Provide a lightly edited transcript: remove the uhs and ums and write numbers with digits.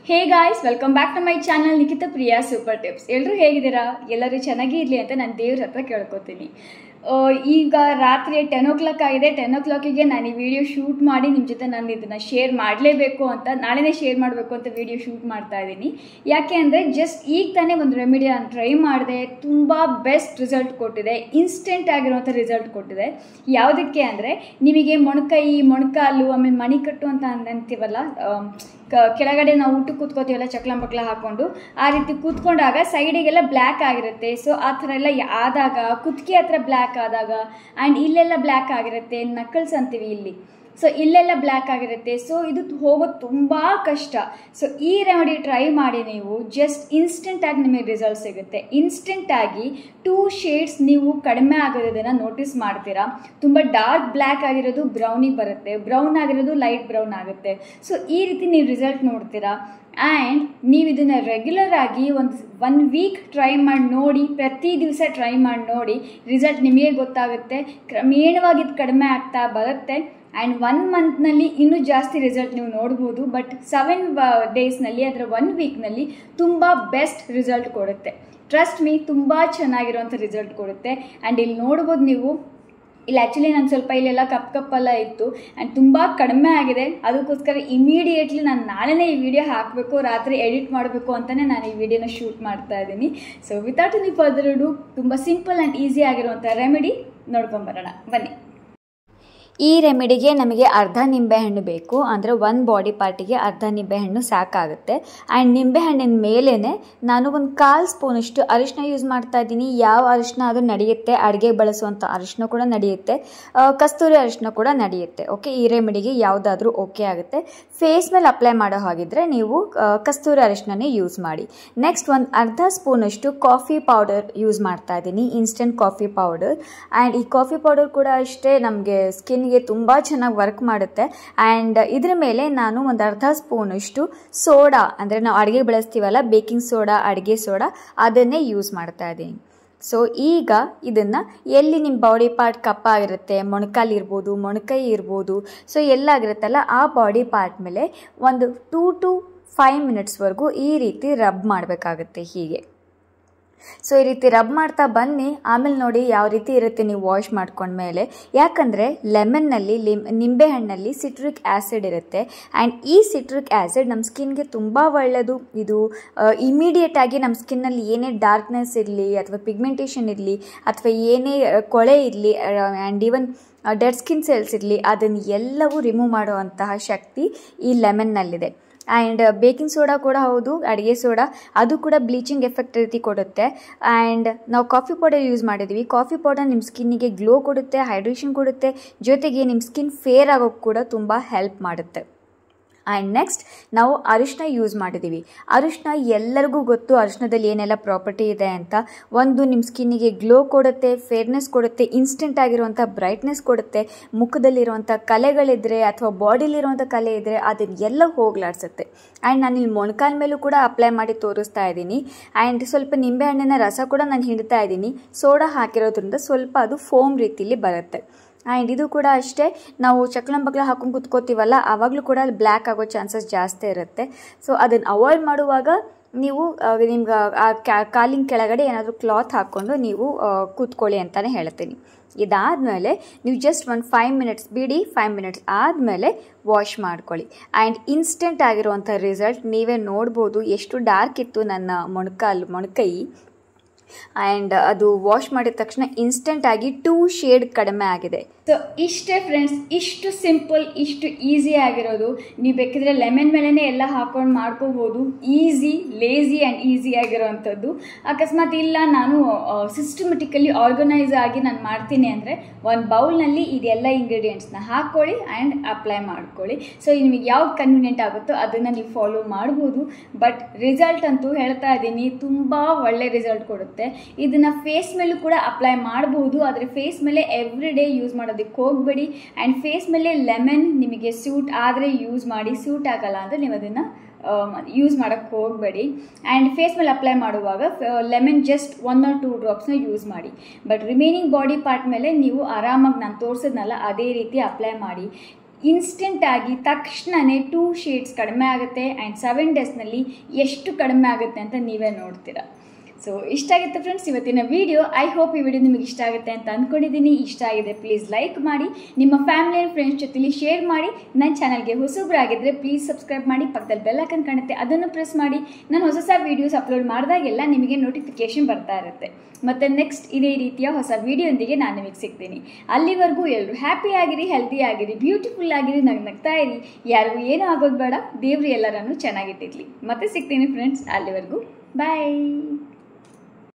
Hey guys, welcome back to my channel Nikhita Priya super tips. ಎಲ್ಲರೂ ಹೇಗಿದ್ದೀರಾ? ಎಲ್ಲರೂ ಚೆನ್ನಾಗಿ ಇರಲಿ ಅಂತ ನಾನು ದೇವ್ರ ಹತ್ರ ಕೇಳ್ಕೊತೀನಿ. ಈಗ ರಾತ್ರಿ 10 ಆಗಿದೆ. 10 ನಾನು ಈ ವಿಡಿಯೋ ಶೂಟ್ ಮಾಡಿ ನಿಮ್ಮ ಜೊತೆ ನಾನು ಇದನ್ನು ಶೇರ್ ಮಾಡಲೇಬೇಕು ಅಂತ, ನಾಳೆನೇ ಶೇರ್ ಮಾಡಬೇಕು ಅಂತ ವಿಡಿಯೋ ಶೂಟ್ ಮಾಡ್ತಾ ಇದ್ದೀನಿ. ಯಾಕೆ ಅಂದರೆ ಜಸ್ಟ್ ಈಗ ತಾನೇ ಒಂದು ರೆಮಿಡಿ ನಾನು ಟ್ರೈ ಮಾಡಿದೆ, ತುಂಬ ಬೆಸ್ಟ್ ರಿಸಲ್ಟ್ ಕೊಟ್ಟಿದೆ, ಇನ್ಸ್ಟೆಂಟ್ ಆಗಿರುವಂಥ ರಿಸಲ್ಟ್ ಕೊಟ್ಟಿದೆ. ಯಾವುದಕ್ಕೆ ಅಂದರೆ ನಿಮಗೆ ಮೊಣಕೈ, ಮೊಣಕಾಲು, ಆಮೇಲೆ ಮಣಿಕಟ್ಟು ಅಂತ ಅಂತೀವಲ್ಲ, ಕೆಳಗಡೆ ನಾವು ಊಟಕ್ಕೆ ಕೂತ್ಕೋತೀವಲ್ಲ ಚಕ್ಲ ಹಾಕ್ಕೊಂಡು, ಆ ರೀತಿ ಕೂತ್ಕೊಂಡಾಗ ಸೈಡಿಗೆಲ್ಲ ಬ್ಲ್ಯಾಕ್ ಆಗಿರುತ್ತೆ. ಸೊ ಆ ಥರ ಎಲ್ಲ ಆದಾಗ, ಕುತ್ತಿಗೆ ಹತ್ರ ಬ್ಲ್ಯಾಕ್ ಆದಾಗ, ಆ್ಯಂಡ್ ಇಲ್ಲೆಲ್ಲ ಬ್ಲ್ಯಾಕ್ ಆಗಿರುತ್ತೆ, ನಕಲ್ಸ್ ಅಂತೀವಿ ಇಲ್ಲಿ, ಸೊ ಇಲ್ಲೆಲ್ಲ ಬ್ಲ್ಯಾಕ್ ಆಗಿರುತ್ತೆ. ಸೊ ಇದು ಹೋಗೋದು ತುಂಬ ಕಷ್ಟ. ಸೊ ಈ ರೆಮಿಡಿ ಟ್ರೈ ಮಾಡಿ ನೀವು, ಜಸ್ಟ್ ಇನ್ಸ್ಟೆಂಟಾಗಿ ನಿಮಗೆ ರಿಸಲ್ಟ್ ಸಿಗುತ್ತೆ. ಇನ್ಸ್ಟೆಂಟಾಗಿ 2 ಶೇಡ್ಸ್ ನೀವು ಕಡಿಮೆ ಆಗೋದನ್ನು ನೋಟಿಸ್ ಮಾಡ್ತೀರಾ. ತುಂಬ ಡಾರ್ಕ್ ಬ್ಲ್ಯಾಕ್ ಆಗಿರೋದು ಬ್ರೌನಿಗೆ ಬರುತ್ತೆ, ಬ್ರೌನ್ ಆಗಿರೋದು ಲೈಟ್ ಬ್ರೌನ್ ಆಗುತ್ತೆ. ಸೊ ಈ ರೀತಿ ನೀವು ರಿಸಲ್ಟ್ ನೋಡ್ತೀರಾ. ಆ್ಯಂಡ್ ನೀವು ಇದನ್ನು ರೆಗ್ಯುಲರ್ ಆಗಿ ಒನ್ ವೀಕ್ ಟ್ರೈ ಮಾಡಿ ನೋಡಿ, ಪ್ರತಿ ದಿವಸ ಟ್ರೈ ಮಾಡಿ ನೋಡಿ, ರಿಸಲ್ಟ್ ನಿಮಗೆ ಗೊತ್ತಾಗುತ್ತೆ. ಕ್ರಮೇಣವಾಗಿ ಇದು ಕಡಿಮೆ ಆಗ್ತಾ ಬರುತ್ತೆ. ಆ್ಯಂಡ್ 1 ಮಂತ್ನಲ್ಲಿ ಇನ್ನೂ ಜಾಸ್ತಿ ರಿಸಲ್ಟ್ ನೀವು ನೋಡ್ಬೋದು. ಬಟ್ 7 ಡೇಸ್ನಲ್ಲಿ, ಅದರ 1 ವೀಕ್ನಲ್ಲಿ ತುಂಬ ಬೆಸ್ಟ್ ರಿಸಲ್ಟ್ ಕೊಡುತ್ತೆ. ಟ್ರಸ್ಟ್ ಮೀ, ತುಂಬ ಚೆನ್ನಾಗಿರುವಂಥ ರಿಸಲ್ಟ್ ಕೊಡುತ್ತೆ. ಆ್ಯಂಡ್ ಇಲ್ಲಿ ನೋಡ್ಬೋದು ನೀವು, ಇಲ್ಲಿ ಆ್ಯಕ್ಚುಲಿ ನಾನು ಸ್ವಲ್ಪ ಇಲ್ಲೆಲ್ಲ ಕಪ್ಪೆಲ್ಲ ಇತ್ತು ಆ್ಯಂಡ್ ತುಂಬ ಕಡಿಮೆ ಆಗಿದೆ. ಅದಕ್ಕೋಸ್ಕರ ಇಮಿಡಿಯೇಟ್ಲಿ ನಾನು ನಾಳೆನೇ ಈ ವಿಡಿಯೋ ಹಾಕಬೇಕು, ರಾತ್ರಿ ಎಡಿಟ್ ಮಾಡಬೇಕು ಅಂತಲೇ ನಾನು ಈ ವಿಡಿಯೋನ ಶೂಟ್ ಮಾಡ್ತಾ ಇದ್ದೀನಿ. So without any further do, ತುಂಬ ಸಿಂಪಲ್ ಆ್ಯಂಡ್ ಈಸಿ ಆಗಿರುವಂಥ ರೆಮಿಡಿ ನೋಡ್ಕೊಂಬರೋಣ ಬನ್ನಿ. ಈ ರೆಮಿಡಿಗೆ ನಮಗೆ ಅರ್ಧ ನಿಂಬೆಹಣ್ಣು ಬೇಕು, ಅಂದರೆ 1 ಬಾಡಿ ಪಾರ್ಟಿಗೆ ಅರ್ಧ ನಿಂಬೆಹಣ್ಣು ಸಾಕಾಗುತ್ತೆ. ಆ್ಯಂಡ್ ನಿಂಬೆಹಣ್ಣಿನ ಮೇಲೇ ನಾನು 1/4 ಸ್ಪೂನಷ್ಟು ಅರಿಶಿನ ಯೂಸ್ ಮಾಡ್ತಾ ಇದ್ದೀನಿ. ಯಾವ ಅರಿಶಿನ ಅದು ನಡೆಯುತ್ತೆ, ಅಡುಗೆ ಬಳಸುವಂಥ ಅರಿಶಿನ ಕೂಡ ನಡೆಯುತ್ತೆ, ಕಸ್ತೂರಿ ಅರಿಶಿನ ಕೂಡ ನಡೆಯುತ್ತೆ. ಓಕೆ, ಈ ರೆಮಿಡಿಗೆ ಯಾವುದಾದ್ರೂ ಓಕೆ ಆಗುತ್ತೆ. ಫೇಸ್ ಮೇಲೆ ಅಪ್ಲೈ ಮಾಡೋ ಹಾಗಿದ್ರೆ ನೀವು ಕಸ್ತೂರಿ ಅರಿಶಿನೇ ಯೂಸ್ ಮಾಡಿ. ನೆಕ್ಸ್ಟ್ ಅರ್ಧ ಸ್ಪೂನಷ್ಟು ಕಾಫಿ ಪೌಡರ್ ಯೂಸ್ ಮಾಡ್ತಾ ಇದ್ದೀನಿ, ಇನ್ಸ್ಟೆಂಟ್ ಕಾಫಿ ಪೌಡರ್. ಆ್ಯಂಡ್ ಈ ಕಾಫಿ ಪೌಡರ್ ಕೂಡ ಅಷ್ಟೇ ನಮಗೆ ಸ್ಕಿನ್ ತುಂಬ ಚೆನ್ನಾಗಿ ವರ್ಕ್ ಮಾಡುತ್ತೆ. ಆ್ಯಂಡ್ ಇದ್ರ ಮೇಲೆ ನಾನು ಅರ್ಧ ಸ್ಪೂನಷ್ಟು ಸೋಡಾ, ಅಂದರೆ ನಾವು ಅಡುಗೆ ಬಳಸ್ತೀವಲ್ಲ, ಬೇಕಿಂಗ್ ಸೋಡಾ, ಅಡುಗೆ ಸೋಡಾ, ಅದನ್ನೇ ಯೂಸ್ ಮಾಡ್ತಾ ಇದ್ದೀನಿ. ಸೊ ಈಗ ಇದನ್ನು ಎಲ್ಲಿ ನಿಮ್ಮ ಬಾಡಿ ಪಾರ್ಟ್ ಕಪ್ಪಾಗಿರುತ್ತೆ, ಮೊಣಕಾಲು ಇರ್ಬೋದು, ಮೊಣಕೈ ಇರ್ಬೋದು, ಸೊ ಎಲ್ಲಾಗಿರುತ್ತಲ್ಲ ಆ ಬಾಡಿ ಪಾರ್ಟ್ ಮೇಲೆ 2 to 5 ಮಿನಿಟ್ಸ್ವರೆಗೂ ಈ ರೀತಿ ರಬ್ ಮಾಡಬೇಕಾಗುತ್ತೆ ಹೀಗೆ. ಸೊ ಈ ರೀತಿ ರಬ್ ಮಾಡ್ತಾ ಬನ್ನಿ. ಆಮೇಲೆ ನೋಡಿ ಯಾವ ರೀತಿ ಇರುತ್ತೆ ನೀವು ವಾಶ್ ಮಾಡ್ಕೊಂಡ್ಮೇಲೆ. ಯಾಕಂದರೆ ಲೆಮನ್ನಲ್ಲಿ, ನಿಂಬೆಹಣ್ಣಲ್ಲಿ ಸಿಟ್ರಿಕ್ ಆ್ಯಸಿಡ್ ಇರುತ್ತೆ. ಆ್ಯಂಡ್ ಈ ಸಿಟ್ರಿಕ್ ಆ್ಯಸಿಡ್ ನಮ್ಮ ಸ್ಕಿನ್ಗೆ ತುಂಬ ಒಳ್ಳೆಯದು. ಇದು ಇಮಿಡಿಯೇಟಾಗಿ ನಮ್ಮ ಸ್ಕಿನ್ನಲ್ಲಿ ಏನೇ ಡಾರ್ಕ್ನೆಸ್ ಇರಲಿ, ಅಥವಾ ಪಿಗ್ಮೆಂಟೇಷನ್ ಇರಲಿ, ಅಥವಾ ಏನೇ ಕೊಳೆ ಇರಲಿ, and even dead skin cells ಇರಲಿ, ಅದನ್ನು ಎಲ್ಲವೂ ರಿಮೂವ್ ಮಾಡುವಂತಹ ಶಕ್ತಿ ಈ ಲೆಮನ್ನಲ್ಲಿದೆ. ಆ್ಯಂಡ್ ಬೇಕಿಂಗ್ ಸೋಡಾ ಕೂಡ ಹೌದು, ಅಡುಗೆ ಸೋಡಾ, ಅದು ಕೂಡ ಬ್ಲೀಚಿಂಗ್ ಎಫೆಕ್ಟ್ ರೀತಿ ಕೊಡುತ್ತೆ. ಆ್ಯಂಡ್ ನಾವು ಕಾಫಿ ಪೌಡರ್ ಯೂಸ್ ಮಾಡಿದ್ದೀವಿ. ಕಾಫಿ ಪೌಡರ್ ನಿಮ್ಮ ಸ್ಕಿನ್ನಿಗೆ ಗ್ಲೋ ಕೊಡುತ್ತೆ, ಹೈಡ್ರೇಷನ್ ಕೊಡುತ್ತೆ, ಜೊತೆಗೆ ನಿಮ್ಮ ಸ್ಕಿನ್ ಫೇರ್ ಆಗೋಕ್ಕೆ ಕೂಡ ತುಂಬ ಹೆಲ್ಪ್ ಮಾಡುತ್ತೆ. ಆ್ಯಂಡ್ ನೆಕ್ಸ್ಟ್ ನಾವು ಅರಿಶಿನ ಯೂಸ್ ಮಾಡಿದ್ದೀವಿ. ಅರಿಶಿನ ಎಲ್ಲರಿಗೂ ಗೊತ್ತು ಅರಿಶಿನದಲ್ಲಿ ಏನೆಲ್ಲ ಪ್ರಾಪರ್ಟಿ ಇದೆ ಅಂತ. ನಿಮ್ಮ ಸ್ಕಿನ್ನಿಗೆ ಗ್ಲೋ ಕೊಡುತ್ತೆ, ಫೇರ್ನೆಸ್ ಕೊಡುತ್ತೆ, ಇನ್ಸ್ಟೆಂಟ್ ಆಗಿರುವಂಥ ಬ್ರೈಟ್ನೆಸ್ ಕೊಡುತ್ತೆ. ಮುಖದಲ್ಲಿರುವಂಥ ಕಲೆಗಳಿದ್ದರೆ ಅಥವಾ ಬಾಡಿಲಿರುವಂಥ ಕಲೆ ಇದ್ದರೆ ಅದನ್ನೆಲ್ಲ ಹೋಗ್ಲಾಡ್ಸುತ್ತೆ. ಆ್ಯಂಡ್ ನಾನು ಇಲ್ಲಿ ಮೊಣಕಾಲ ಮೇಲೂ ಕೂಡ ಅಪ್ಲೈ ಮಾಡಿ ತೋರಿಸ್ತಾ ಇದ್ದೀನಿ. ಆ್ಯಂಡ್ ಸ್ವಲ್ಪ ನಿಂಬೆಹಣ್ಣಿನ ರಸ ಕೂಡ ನಾನು ಹಿಡ್ತಾ ಇದ್ದೀನಿ. ಸೋಡಾ ಹಾಕಿರೋದ್ರಿಂದ ಸ್ವಲ್ಪ ಅದು ಫೋಮ್ ರೀತಿಯಲ್ಲಿ ಬರುತ್ತೆ. ಆ್ಯಂಡ್ ಇದು ಕೂಡ ಅಷ್ಟೇ, ನಾವು ಚಕ್ಲ ಹಾಕೊಂಡು ಕುತ್ಕೋತೀವಲ್ಲ, ಆವಾಗಲೂ ಕೂಡ ಅಲ್ಲಿ ಬ್ಲ್ಯಾಕ್ ಆಗೋ ಚಾನ್ಸಸ್ ಜಾಸ್ತಿ ಇರುತ್ತೆ. ಸೊ ಅದನ್ನು ಅವಾಯ್ಡ್ ಮಾಡುವಾಗ ನೀವು ನಿಮ್ಗೆ ಆ ಕಾಲಿನ ಕೆಳಗಡೆ ಏನಾದರೂ ಕ್ಲಾತ್ ಹಾಕ್ಕೊಂಡು ನೀವು ಕೂತ್ಕೊಳ್ಳಿ ಅಂತಲೇ ಹೇಳ್ತೀನಿ. ಇದಾದಮೇಲೆ ನೀವು ಜಸ್ಟ್ 5 ಮಿನಿಟ್ಸ್ ಬಿಡಿ, 5 ಮಿನಿಟ್ಸ್ ಆದಮೇಲೆ ವಾಶ್ ಮಾಡ್ಕೊಳ್ಳಿ. ಆ್ಯಂಡ್ ಇನ್ಸ್ಟೆಂಟ್ ಆಗಿರುವಂಥ ರಿಸಲ್ಟ್ ನೀವೇ ನೋಡ್ಬೋದು. ಎಷ್ಟು ಡಾರ್ಕ್ ಇತ್ತು ನನ್ನ ಮೊಣಕೈ, ಆ್ಯಂಡ್ ಅದು ವಾಶ್ ಮಾಡಿದ ತಕ್ಷಣ ಇನ್ಸ್ಟೆಂಟಾಗಿ 2 ಶೇಡ್ ಕಡಿಮೆ ಆಗಿದೆ. ಸೊ ಇಷ್ಟೇ ಫ್ರೆಂಡ್ಸ್, ಇಷ್ಟು ಸಿಂಪಲ್, ಇಷ್ಟು ಈಸಿ ಆಗಿರೋದು. ನೀವು ಬೇಕಿದ್ರೆ ಲೆಮನ್ ಮೇಲೇ ಎಲ್ಲ ಹಾಕೊಂಡು ಮಾಡ್ಕೋಬೋದು. ಈಸಿ, ಲೇಸಿ ಆ್ಯಂಡ್ ಈಸಿ ಆಗಿರೋವಂಥದ್ದು. ಅಕಸ್ಮಾತ್ ಇಲ್ಲ ನಾನು ಸಿಸ್ಟಮೆಟಿಕಲಿ ಆರ್ಗನೈಸ್ ಆಗಿ ನಾನು ಮಾಡ್ತೀನಿ ಅಂದರೆ, ಒಂದು ಬೌಲ್ನಲ್ಲಿ ಇದೆಲ್ಲ ಇಂಗ್ರೀಡಿಯೆಂಟ್ಸ್ನ ಹಾಕ್ಕೊಳ್ಳಿ ಆ್ಯಂಡ್ ಅಪ್ಲೈ ಮಾಡ್ಕೊಳ್ಳಿ. ಸೊ ನಿಮಗೆ ಯಾವ್ದು ಕನ್ವೀನಿಯೆಂಟ್ ಆಗುತ್ತೋ ಅದನ್ನು ನೀವು ಫಾಲೋ ಮಾಡ್ಬೋದು. ಬಟ್ ರಿಸಲ್ಟ್ ಅಂತೂ ಹೇಳ್ತಾ ಇದ್ದೀನಿ, ತುಂಬ ಒಳ್ಳೆ ರಿಸಲ್ಟ್ ಕೊಡುತ್ತೆ. ಇದನ್ನು ಫೇಸ್ ಮೇಲೂ ಕೂಡ ಅಪ್ಲೈ ಮಾಡ್ಬೋದು, ಆದರೆ ಫೇಸ್ ಮೇಲೆ ಎವ್ರಿ ಡೇ ಯೂಸ್ ಮಾಡೋದಕ್ಕೆ ಹೋಗಬೇಡಿ. ಆ್ಯಂಡ್ ಫೇಸ್ ಮೇಲೆ ಲೆಮನ್ ನಿಮಗೆ ಸ್ಯೂಟ್ ಆದರೆ ಯೂಸ್ ಮಾಡಿ, ಸ್ಯೂಟ್ ಆಗಲ್ಲ ಅಂದರೆ ನೀವು ಅದನ್ನು ಯೂಸ್ ಮಾಡೋಕ್ಕೆ ಹೋಗಬೇಡಿ. ಆ್ಯಂಡ್ ಫೇಸ್ ಮೇಲೆ ಅಪ್ಲೈ ಮಾಡುವಾಗ ಲೆಮನ್ ಜಸ್ಟ್ 1 or 2 ಡ್ರಾಪ್ಸ್ನ ಯೂಸ್ ಮಾಡಿ. ಬಟ್ ರಿಮೈನಿಂಗ್ ಬಾಡಿ ಪಾರ್ಟ್ ಮೇಲೆ ನೀವು ಆರಾಮಾಗಿ ನಾನು ತೋರಿಸಿದ್ನಲ್ಲ ಅದೇ ರೀತಿ ಅಪ್ಲೈ ಮಾಡಿ. ಇನ್ಸ್ಟೆಂಟಾಗಿ ತಕ್ಷಣವೇ 2 ಶೇಡ್ಸ್ ಕಡಿಮೆ ಆಗುತ್ತೆ ಆ್ಯಂಡ್ 7 ಡೇಸ್ನಲ್ಲಿ ಎಷ್ಟು ಕಡಿಮೆ ಆಗುತ್ತೆ ಅಂತ ನೀವೇ ನೋಡ್ತೀರಾ. ಸೊ ಇಷ್ಟ ಆಗುತ್ತೆ ಫ್ರೆಂಡ್ಸ್ ಇವತ್ತಿನ ವಿಡಿಯೋ. ಐ ಹೋಪ್ ಈ ವಿಡಿಯೋ ನಿಮಗೆ ಇಷ್ಟ ಆಗುತ್ತೆ ಅಂತ ಅಂದ್ಕೊಂಡಿದ್ದೀನಿ. ಇಷ್ಟ ಆಗಿದೆ ಪ್ಲೀಸ್ ಲೈಕ್ ಮಾಡಿ, ನಿಮ್ಮ ಫ್ಯಾಮಿಲಿ ಆ್ಯಂಡ್ ಫ್ರೆಂಡ್ಸ್ ಜೊತೆಲಿ ಶೇರ್ ಮಾಡಿ. ನನ್ನ ಚಾನಲ್ಗೆ ಹೊಸಬ್ರಾಗಿದ್ದರೆ ಪ್ಲೀಸ್ ಸಬ್ಸ್ಕ್ರೈಬ್ ಮಾಡಿ, ಪಕ್ಕದಲ್ಲಿ ಬೆಲ್ ಐಕಾನ್ ಕಾಣುತ್ತೆ ಅದನ್ನು ಪ್ರೆಸ್ ಮಾಡಿ. ನಾನು ಹೊಸ ವೀಡಿಯೋಸ್ ಅಪ್ಲೋಡ್ ಮಾಡಿದಾಗೆಲ್ಲ ನಿಮಗೆ ನೋಟಿಫಿಕೇಷನ್ ಬರ್ತಾ ಇರುತ್ತೆ. ಮತ್ತು ನೆಕ್ಸ್ಟ್ ಇದೇ ರೀತಿಯ ಹೊಸ ವಿಡಿಯೋಂದಿಗೆ ನಾನು ನಿಮಗೆ ಸಿಗ್ತೀನಿ. ಅಲ್ಲಿವರೆಗೂ ಎಲ್ಲರೂ ಹ್ಯಾಪಿ ಆಗಿರಿ, ಹೆಲ್ದಿ ಆಗಿರಿ, ಬ್ಯೂಟಿಫುಲ್ ಆಗಿರಿ, ನಗ್ತಾ ಇರಿ. ಯಾರಿಗೂ ಏನೂ ಆಗೋದು ಬೇಡ, ದೇವರು ಎಲ್ಲರನ್ನೂ ಚೆನ್ನಾಗಿಟ್ಟಿರಲಿ. ಮತ್ತೆ ಸಿಗ್ತೀನಿ ಫ್ರೆಂಡ್ಸ್, ಅಲ್ಲಿವರೆಗೂ ಬಾಯ್.